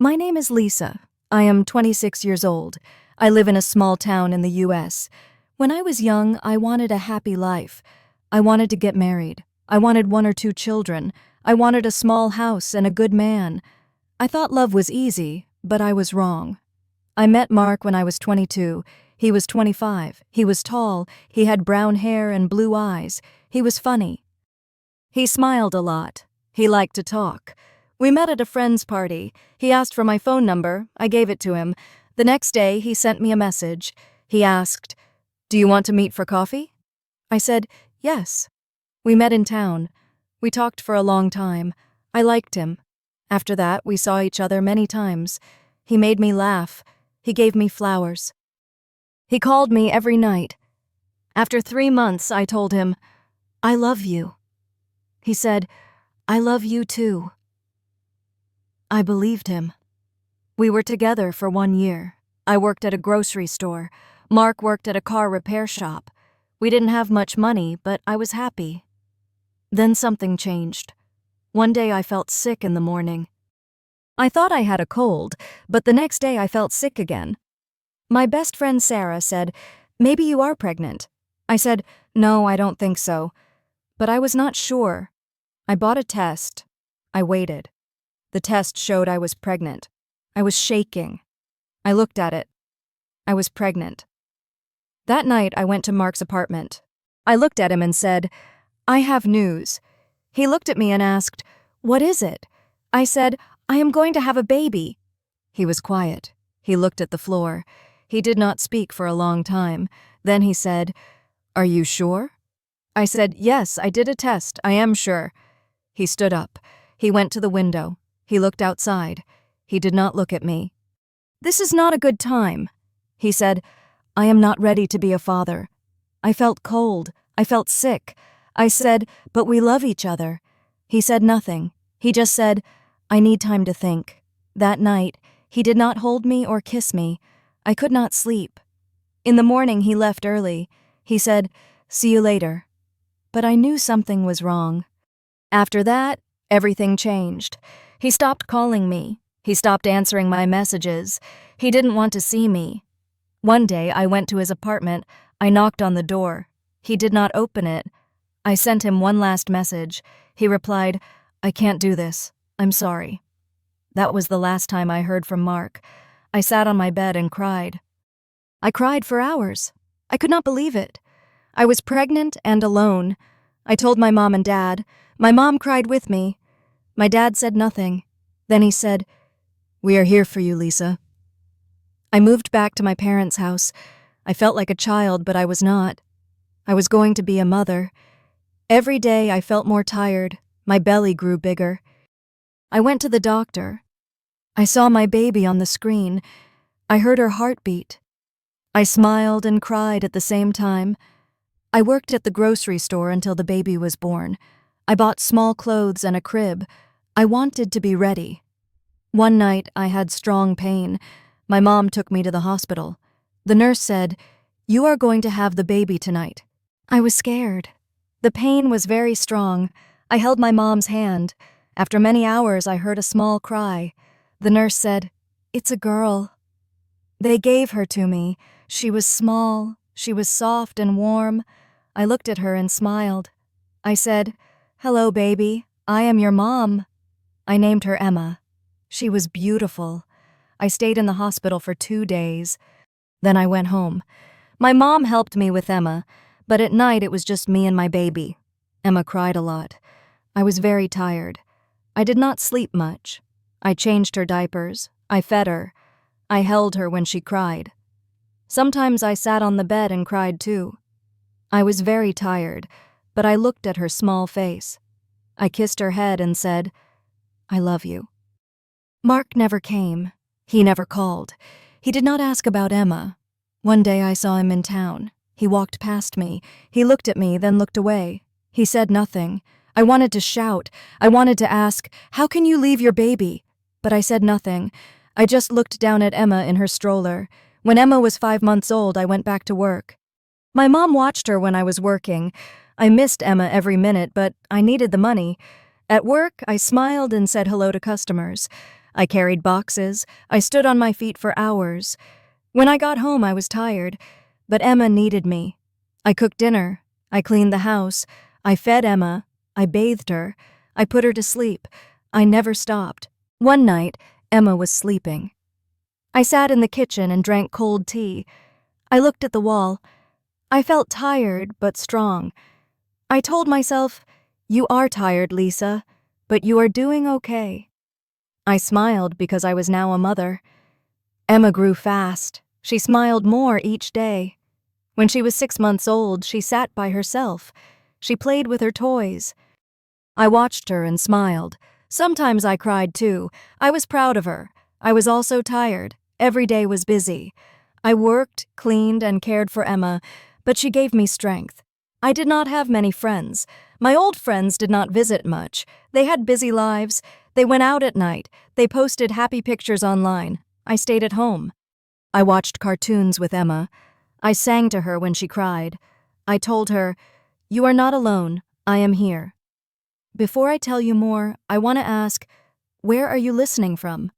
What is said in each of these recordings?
My name is Lisa. I am 26 years old. I live in a small town in the US. When I was young, I wanted a happy life. I wanted to get married. I wanted 1 or 2 children. I wanted a small house and a good man. I thought love was easy, but I was wrong. I met Mark when I was 22. He was 25. He was tall. He had brown hair and blue eyes. He was funny. He smiled a lot. He liked to talk. We met at a friend's party. He asked for my phone number. I gave it to him. The next day, he sent me a message. He asked, "Do you want to meet for coffee?" I said, "Yes." We met in town. We talked for a long time. I liked him. After that, we saw each other many times. He made me laugh. He gave me flowers. He called me every night. After 3 months, I told him, "I love you." He said, "I love you too." I believed him. We were together for 1 year. I worked at a grocery store. Mark worked at a car repair shop. We didn't have much money, but I was happy. Then something changed. One day I felt sick in the morning. I thought I had a cold, but the next day I felt sick again. My best friend Sarah said, "Maybe you are pregnant." I said, "No, I don't think so." But I was not sure. I bought a test. I waited. The test showed I was pregnant. I was shaking. I looked at it. I was pregnant. That night, I went to Mark's apartment. I looked at him and said, "I have news." He looked at me and asked, "What is it?" I said, "I am going to have a baby." He was quiet. He looked at the floor. He did not speak for a long time. Then he said, "Are you sure?" I said, "Yes, I did a test. I am sure." He stood up. He went to the window. He looked outside. He did not look at me. "This is not a good time." He said, "I am not ready to be a father." I felt cold. I felt sick. I said, "But we love each other." He said nothing. He just said, "I need time to think." That night, he did not hold me or kiss me. I could not sleep. In the morning, he left early. He said, "See you later." But I knew something was wrong. After that, everything changed. He stopped calling me. He stopped answering my messages. He didn't want to see me. One day, I went to his apartment. I knocked on the door. He did not open it. I sent him one last message. He replied, "I can't do this. I'm sorry." That was the last time I heard from Mark. I sat on my bed and cried. I cried for hours. I could not believe it. I was pregnant and alone. I told my mom and dad. My mom cried with me. My dad said nothing. Then he said, "We are here for you, Lisa." I moved back to my parents' house. I felt like a child, but I was not. I was going to be a mother. Every day I felt more tired. My belly grew bigger. I went to the doctor. I saw my baby on the screen. I heard her heartbeat. I smiled and cried at the same time. I worked at the grocery store until the baby was born. I bought small clothes and a crib. I wanted to be ready. One night, I had strong pain. My mom took me to the hospital. The nurse said, "You are going to have the baby tonight." I was scared. The pain was very strong. I held my mom's hand. After many hours, I heard a small cry. The nurse said, "It's a girl." They gave her to me. She was small. She was soft and warm. I looked at her and smiled. I said, "Hello, baby. I am your mom." I named her Emma. She was beautiful. I stayed in the hospital for 2 days. Then I went home. My mom helped me with Emma, but at night it was just me and my baby. Emma cried a lot. I was very tired. I did not sleep much. I changed her diapers. I fed her. I held her when she cried. Sometimes I sat on the bed and cried too. I was very tired, but I looked at her small face. I kissed her head and said, "I love you." Mark never came. He never called. He did not ask about Emma. One day I saw him in town. He walked past me. He looked at me, then looked away. He said nothing. I wanted to shout. I wanted to ask, "How can you leave your baby?" But I said nothing. I just looked down at Emma in her stroller. When Emma was 5 months old, I went back to work. My mom watched her when I was working. I missed Emma every minute, but I needed the money. At work, I smiled and said hello to customers. I carried boxes. I stood on my feet for hours. When I got home, I was tired, but Emma needed me. I cooked dinner. I cleaned the house. I fed Emma. I bathed her. I put her to sleep. I never stopped. One night, Emma was sleeping. I sat in the kitchen and drank cold tea. I looked at the wall. I felt tired, but strong. I told myself, "You are tired, Lisa, but you are doing okay." I smiled because I was now a mother. Emma grew fast. She smiled more each day. When she was 6 months old, she sat by herself. She played with her toys. I watched her and smiled. Sometimes I cried too. I was proud of her. I was also tired. Every day was busy. I worked, cleaned, and cared for Emma, but she gave me strength. I did not have many friends. My old friends did not visit much. They had busy lives. They went out at night. They posted happy pictures online. I stayed at home. I watched cartoons with Emma. I sang to her when she cried. I told her, "You are not alone. I am here." Before I tell you more, I want to ask, where are you listening from?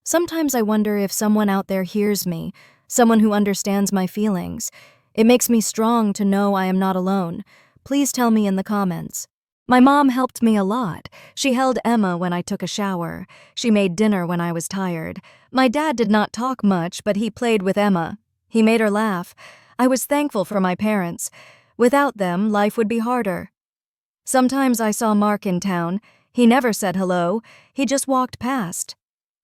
Sometimes I wonder if someone out there hears me, someone who understands my feelings. It makes me strong to know I am not alone. Please tell me in the comments. My mom helped me a lot. She held Emma when I took a shower. She made dinner when I was tired. My dad did not talk much, but he played with Emma. He made her laugh. I was thankful for my parents. Without them, life would be harder. Sometimes I saw Mark in town. He never said hello. He just walked past.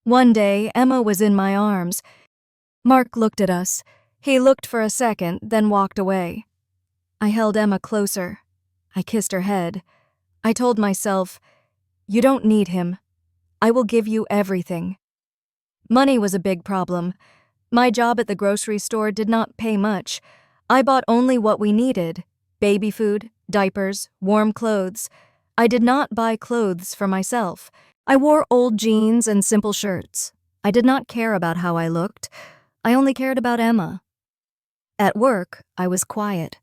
One day, Emma was in my arms. Mark looked at us. He looked for a second, then walked away. I held Emma closer. I kissed her head. I told myself, "You don't need him. I will give you everything." Money was a big problem. My job at the grocery store did not pay much. I bought only what we needed: baby food, diapers, warm clothes. I did not buy clothes for myself. I wore old jeans and simple shirts. I did not care about how I looked. I only cared about Emma. At work, I was quiet.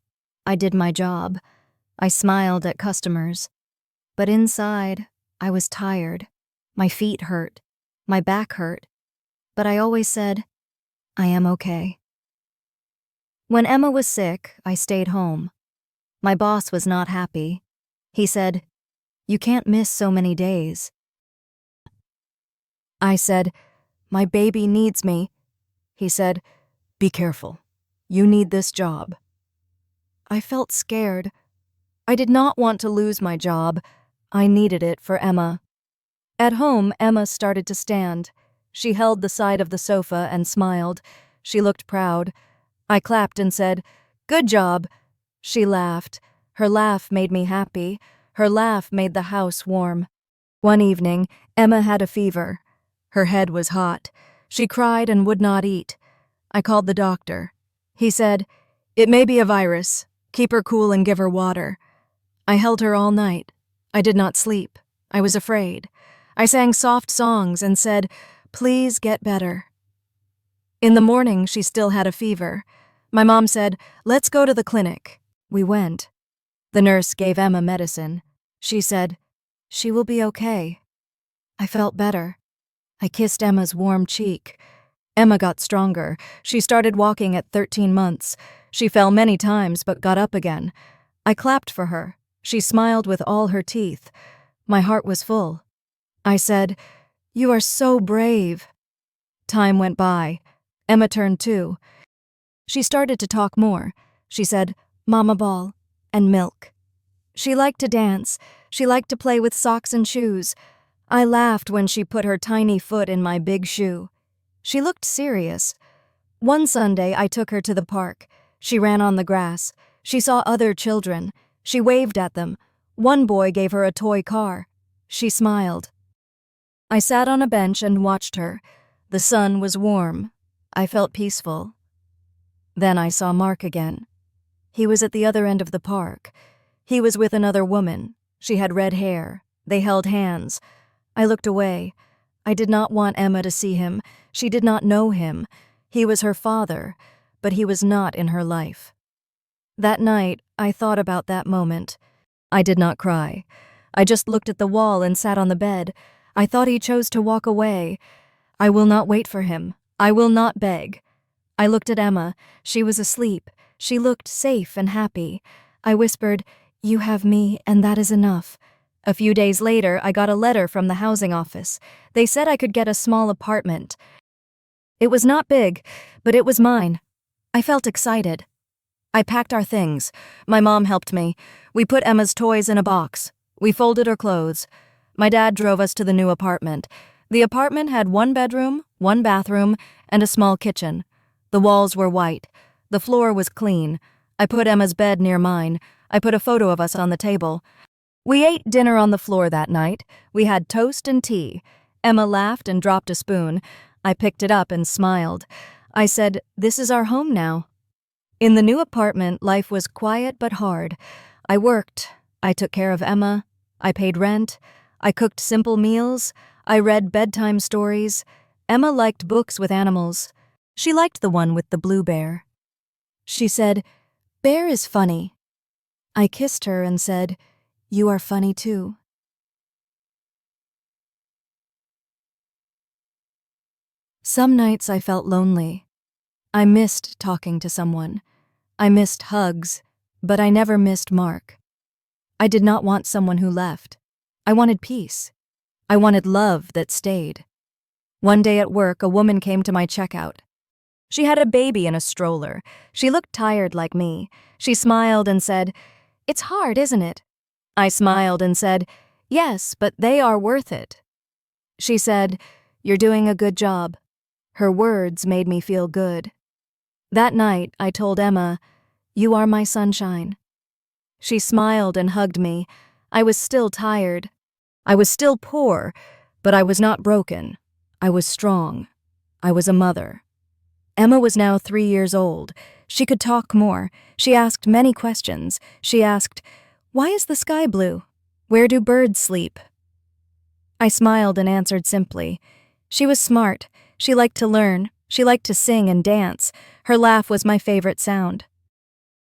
I did my job. I smiled at customers. But inside, I was tired. My feet hurt. My back hurt. But I always said, "I am okay." When Emma was sick, I stayed home. My boss was not happy. He said, "You can't miss so many days." I said, "My baby needs me." He said, "Be careful. You need this job." I felt scared. I did not want to lose my job. I needed it for Emma. At home, Emma started to stand. She held the side of the sofa and smiled. She looked proud. I clapped and said, "Good job." She laughed. Her laugh made me happy. Her laugh made the house warm. One evening, Emma had a fever. Her head was hot. She cried and would not eat. I called the doctor. He said, "It may be a virus. Keep her cool and give her water." I held her all night. I did not sleep. I was afraid. I sang soft songs and said, "Please get better." In the morning, she still had a fever. My mom said, "Let's go to the clinic." We went. The nurse gave Emma medicine. She said, "She will be okay." I felt better. I kissed Emma's warm cheek. Emma got stronger. She started walking at 13 months. She fell many times but got up again. I clapped for her. She smiled with all her teeth. My heart was full. I said, "You are so brave." Time went by. Emma turned 2. She started to talk more. She said, "Mama ball," and milk. She liked to dance. She liked to play with socks and shoes. I laughed when she put her tiny foot in my big shoe. She looked serious. One Sunday, I took her to the park. She ran on the grass. She saw other children. She waved at them. One boy gave her a toy car. She smiled. I sat on a bench and watched her. The sun was warm. I felt peaceful. Then I saw Mark again. He was at the other end of the park. He was with another woman. She had red hair. They held hands. I looked away. I did not want Emma to see him. She did not know him. He was her father, but he was not in her life. That night, I thought about that moment. I did not cry. I just looked at the wall and sat on the bed. I thought he chose to walk away. I will not wait for him. I will not beg. I looked at Emma. She was asleep. She looked safe and happy. I whispered, "You have me, and that is enough." A few days later, I got a letter from the housing office. They said I could get a small apartment. It was not big, but it was mine. I felt excited. I packed our things. My mom helped me. We put Emma's toys in a box. We folded her clothes. My dad drove us to the new apartment. The apartment had 1 bedroom, 1 bathroom, and a small kitchen. The walls were white. The floor was clean. I put Emma's bed near mine. I put a photo of us on the table. We ate dinner on the floor that night. We had toast and tea. Emma laughed and dropped a spoon. I picked it up and smiled. I said, "This is our home now." In the new apartment, life was quiet but hard. I worked. I took care of Emma. I paid rent. I cooked simple meals. I read bedtime stories. Emma liked books with animals. She liked the one with the blue bear. She said, "Bear is funny." I kissed her and said, "You are funny too." Some nights I felt lonely. I missed talking to someone. I missed hugs, but I never missed Mark. I did not want someone who left. I wanted peace. I wanted love that stayed. One day at work, a woman came to my checkout. She had a baby in a stroller. She looked tired like me. She smiled and said, "It's hard, isn't it?" I smiled and said, "Yes, but they are worth it." She said, "You're doing a good job." Her words made me feel good. That night, I told Emma, "You are my sunshine." She smiled and hugged me. I was still tired. I was still poor, but I was not broken. I was strong. I was a mother. Emma was now 3 years old. She could talk more. She asked many questions. She asked, "Why is the sky blue? Where do birds sleep?" I smiled and answered simply. She was smart. She liked to learn. She liked to sing and dance. Her laugh was my favorite sound.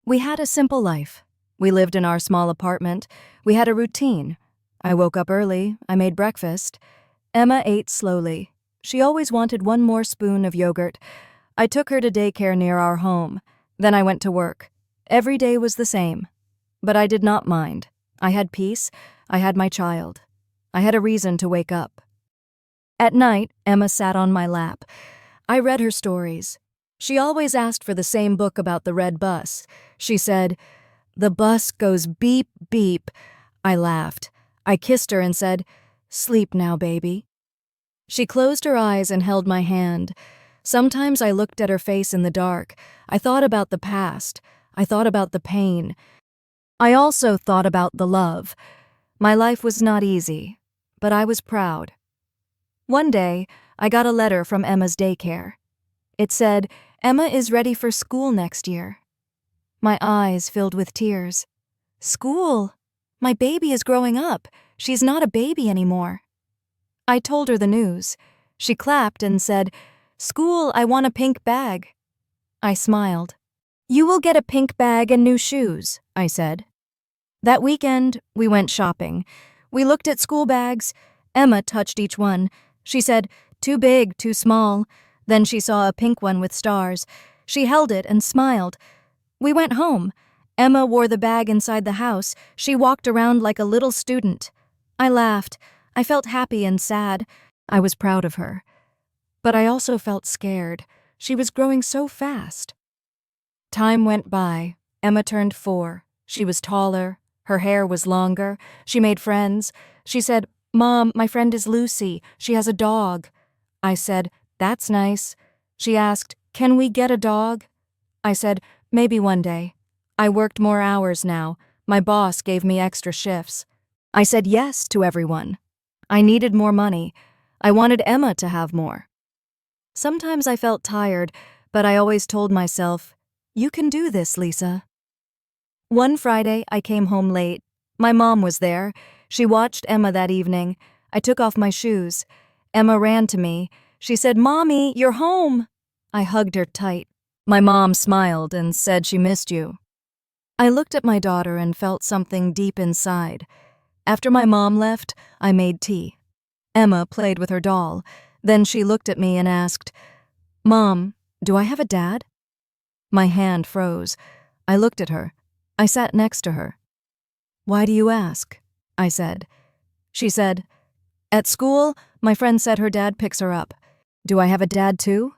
We had a simple life. We lived in our small apartment. We had a routine. I woke up early. I made breakfast. Emma ate slowly. She always wanted 1 more spoon of yogurt. I took her to daycare near our home. Then I went to work. Every day was the same. But I did not mind. I had peace. I had my child. I had a reason to wake up. At night, Emma sat on my lap. I read her stories. She always asked for the same book about the red bus. She said, "The bus goes beep, beep." I laughed. I kissed her and said, "Sleep now, baby." She closed her eyes and held my hand. Sometimes I looked at her face in the dark. I thought about the past. I thought about the pain. I also thought about the love. My life was not easy, but I was proud. One day, I got a letter from Emma's daycare. It said, "Emma is ready for school next year." My eyes filled with tears. School? My baby is growing up. She's not a baby anymore. I told her the news. She clapped and said, "School, I want a pink bag." I smiled. "You will get a pink bag and new shoes," I said. That weekend, we went shopping. We looked at school bags. Emma touched each one. She said, "Too big, too small." Then she saw a pink one with stars. She held it and smiled. We went home. Emma wore the bag inside the house. She walked around like a little student. I laughed. I felt happy and sad. I was proud of her. But I also felt scared. She was growing so fast. Time went by. Emma turned 4. She was taller. Her hair was longer. She made friends. She said, "Mom, my friend is Lucy. She has a dog." I said, "That's nice." She asked, "Can we get a dog?" I said, "Maybe one day." I worked more hours now. My boss gave me extra shifts. I said yes to everyone. I needed more money. I wanted Emma to have more. Sometimes I felt tired, but I always told myself, "You can do this, Lisa." One Friday, I came home late. My mom was there. She watched Emma that evening. I took off my shoes. Emma ran to me. She said, "Mommy, you're home." I hugged her tight. My mom smiled and said she missed you. I looked at my daughter and felt something deep inside. After my mom left, I made tea. Emma played with her doll. Then she looked at me and asked, "Mom, do I have a dad?" My hand froze. I looked at her. I sat next to her. "Why do you ask?" I said. She said, "At school, my friend said her dad picks her up. Do I have a dad too?"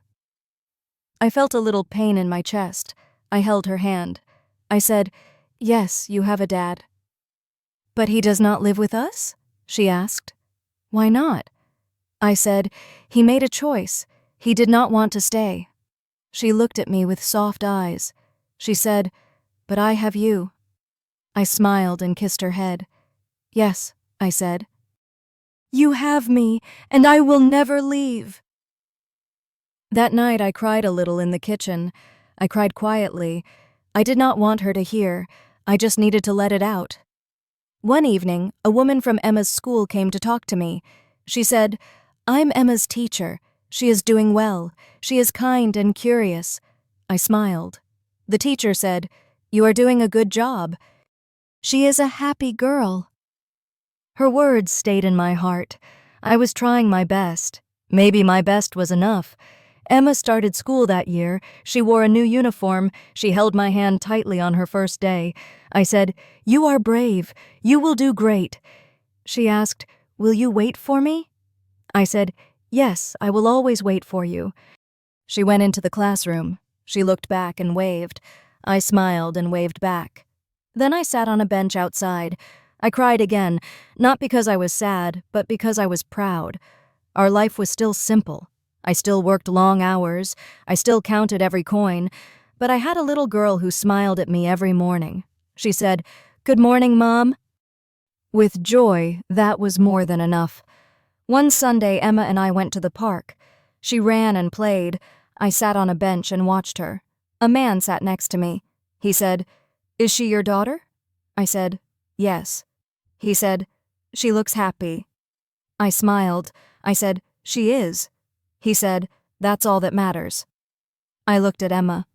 I felt a little pain in my chest. I held her hand. I said, "Yes, you have a dad." "But he does not live with us?" she asked. "Why not?" I said, "He made a choice. He did not want to stay." She looked at me with soft eyes. She said, "But I have you." I smiled and kissed her head. "Yes," I said. "You have me, and I will never leave." That night I cried a little in the kitchen. I cried quietly. I did not want her to hear. I just needed to let it out. One evening, a woman from Emma's school came to talk to me. She said, "I'm Emma's teacher. She is doing well. She is kind and curious." I smiled. The teacher said, "You are doing a good job. She is a happy girl." Her words stayed in my heart. I was trying my best. Maybe my best was enough. Emma started school that year. She wore a new uniform. She held my hand tightly on her first day. I said, "You are brave. You will do great." She asked, "Will you wait for me?" I said, "Yes, I will always wait for you." She went into the classroom. She looked back and waved. I smiled and waved back. Then I sat on a bench outside. I cried again, not because I was sad, but because I was proud. Our life was still simple. I still worked long hours. I still counted every coin. But I had a little girl who smiled at me every morning. She said, "Good morning, Mom." With joy, that was more than enough. One Sunday, Emma and I went to the park. She ran and played. I sat on a bench and watched her. A man sat next to me. He said, "Is she your daughter?" I said, "Yes." He said, "She looks happy." I smiled. I said, "She is." He said, "That's all that matters." I looked at Emma.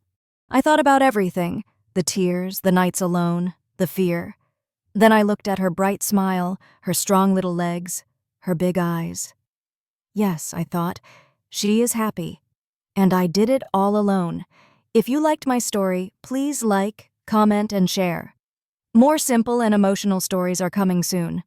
I thought about everything, the tears, the nights alone, the fear. Then I looked at her bright smile, her strong little legs, her big eyes. Yes, I thought, she is happy. And I did it all alone. If you liked my story, please like, comment, and share. More simple and emotional stories are coming soon.